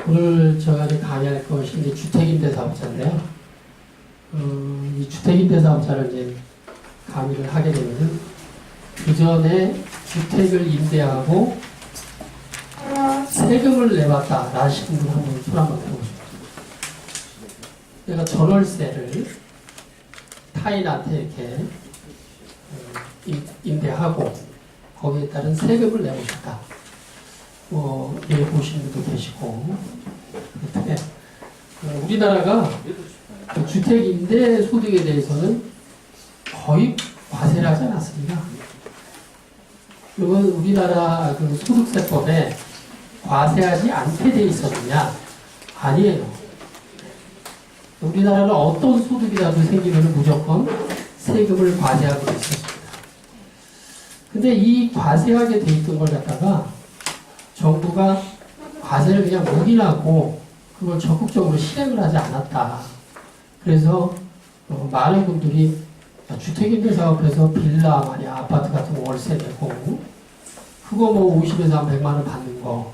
오늘 제가 강의할 것이 이제 주택임대사업자인데요. 이 주택임대사업자를 이제 강의를 하게 되면은 그 전에 주택을 임대하고 세금을 내봤다 라시는 분 한번 손 한번 들어보십시오. 내가 전월세를 타인한테 이렇게 임대하고 거기에 따른 세금을 내고 싶다. 예, 보시는 분도 계시고. 그렇게 우리나라가 그 주택 임대 소득에 대해서는 거의 과세를 하지 않았습니다. 이건 우리나라 그 소득세법에 과세하지 않게 돼 있었느냐? 아니에요. 우리나라는 어떤 소득이라도 생기면 무조건 세금을 과세하게 돼 있었습니다. 근데 이 과세하게 돼 있던 걸 갖다가 정부가 과세를 그냥 묵인하고 그걸 적극적으로 실행을 하지 않았다. 그래서 많은 분들이 주택임대사업에서 빌라 말이야 아파트 같은 거 월세 내고 그거 뭐 50에서 한 100만 원 받는 거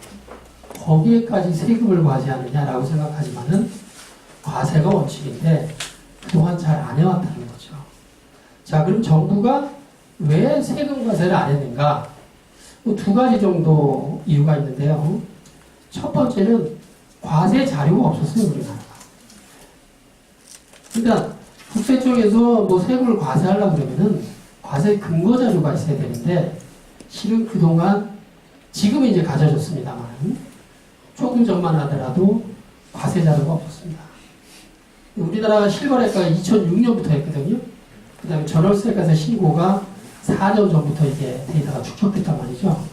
거기에까지 세금을 과세하느냐라고 생각하지만은 과세가 원칙인데 그동안 잘 안 해왔다는 거죠. 자, 그럼 정부가 왜 세금 과세를 안 했는가? 두 가지 정도 이유가 있는데요. 첫 번째는 과세 자료가 없었어요, 우리나라가. 그러니까 국세 쪽에서 뭐 세금을 과세하려고 그러면은 과세 근거 자료가 있어야 되는데 실은 그동안 지금은 이제 가져졌습니다만 조금 전만 하더라도 과세 자료가 없었습니다. 우리나라가 실거래가가 2006년부터 했거든요. 그 다음에 전월세가세 신고가 4년 전부터 이제 데이터가 축적됐단 말이죠.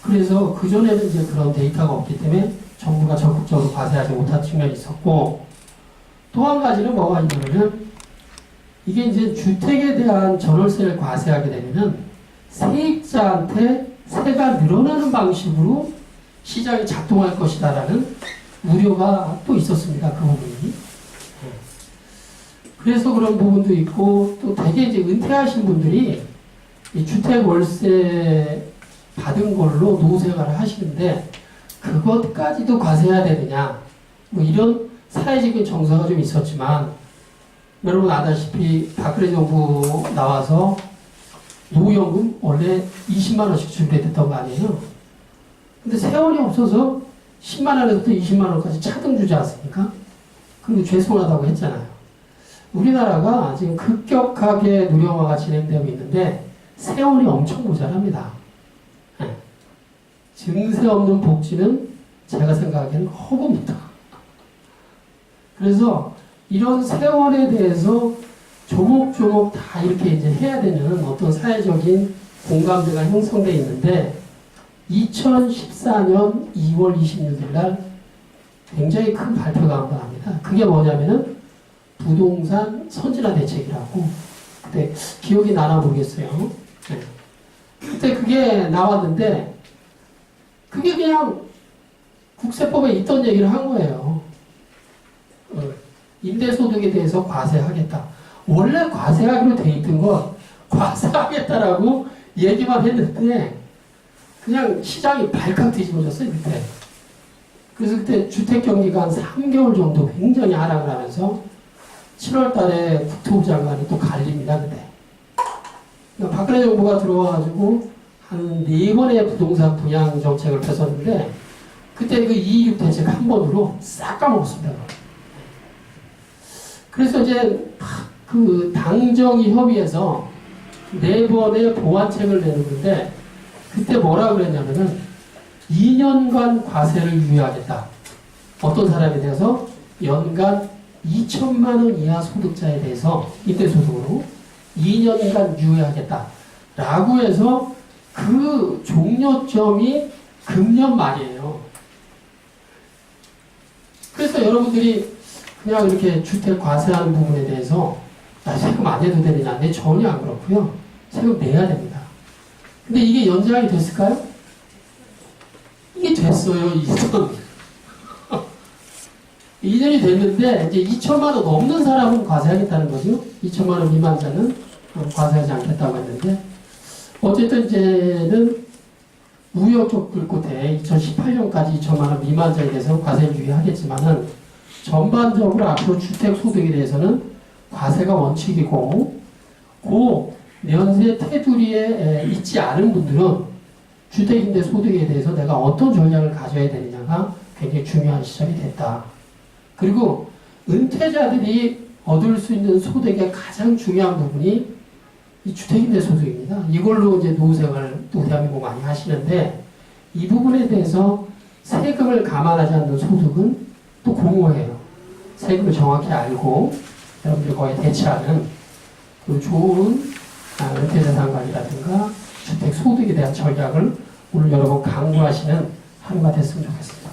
그래서 그전에는 이제 그런 데이터가 없기 때문에 정부가 적극적으로 과세하지 못한 측면이 있었고, 또 한 가지는 뭐가 있냐면은, 이게 이제 주택에 대한 전월세를 과세하게 되면은 세입자한테 세가 늘어나는 방식으로 시장이 작동할 것이다라는 우려가 또 있었습니다. 그 부분이. 그래서 그런 부분도 있고, 또 되게 이제 은퇴하신 분들이 이 주택 월세 받은 걸로 노후 생활을 하시는데 그것까지도 과세해야 되느냐, 뭐 이런 사회적인 정서가 좀 있었지만, 여러분 아다시피 박근혜 정부 나와서 노후연금 원래 20만 원씩 준비됐던 거 아니에요? 근데 세월이 없어서 10만 원에서부터 20만 원까지 차등 주지 않습니까? 근데 죄송하다고 했잖아요. 우리나라가 지금 급격하게 누령화가 진행되고 있는데 세월이 엄청 모자랍니다. 네. 증세 없는 복지는 제가 생각하기에는 허구입니다. 그래서 이런 세월에 대해서 조목조목 다 이렇게 이제 해야 되는 어떤 사회적인 공감대가 형성되어 있는데 2014년 2월 26일 날 굉장히 큰 발표가 한 번 합니다. 그게 뭐냐면은 부동산 선진화 대책이라고, 그때 기억이 나나 모르겠어요. 네. 그때 그게 나왔는데 그게 그냥 국세법에 있던 얘기를 한 거예요. 임대소득에 대해서 과세하겠다. 원래 과세하기로 돼 있던 건 과세하겠다라고 얘기만 했는데 그냥 시장이 발칵 뒤집어졌어요, 그때. 그래서 그때 주택경기가 한 3개월 정도 굉장히 하락을 하면서 7월 달에 국토부 장관이 또 갈립니다, 그때. 그러니까 박근혜 정부가 들어와가지고 한 4번의 부동산 분양 정책을 펼쳤는데 그때 그 226 대책 한 번으로 싹 까먹었습니다. 그래서 이제 그 당정이 협의해서 4번의 보완책을 내놓는데 그때 뭐라 그랬냐면은 2년간 과세를 유예하겠다. 어떤 사람에 대해서 연간 2천만 원 이하 소득자에 대해서 임대소득으로 2년간 유예하겠다. 라고 해서 그 종료점이 금년 말이에요. 그래서 여러분들이 그냥 이렇게 주택 과세하는 부분에 대해서 세금 안 내도 되느냐? 네, 전혀 안 그렇고요. 세금 내야 됩니다. 근데 이게 연장이 됐을까요? 이게 됐어요, 이전. 2년이 됐는데, 이제 2천만 원 넘는 사람은 과세하겠다는 거죠. 2천만 원 미만자는 과세하지 않겠다고 했는데, 어쨌든 이제는 우여곡절 끝에 2018년까지 2천만 원 미만자에 대해서 과세를 유예하겠지만은 전반적으로 앞으로 주택소득에 대해서는 과세가 원칙이고 그 면세 테두리에 있지 않은 분들은 주택임대 소득에 대해서 내가 어떤 전략을 가져야 되느냐가 굉장히 중요한 시점이 됐다. 그리고 은퇴자들이 얻을 수 있는 소득의 가장 중요한 부분이 이 주택임대 소득입니다. 이걸로 이제 노후생활 또 대한민국 많이 하시는데 이 부분에 대해서 세금을 감안하지 않는 소득은 또 공모해요. 세금을 정확히 알고 여러분들 거에 대처하는 그 좋은 은퇴자산 관리라든가 주택 소득에 대한 전략을 오늘 여러분 강구하시는 하루가 됐으면 좋겠습니다.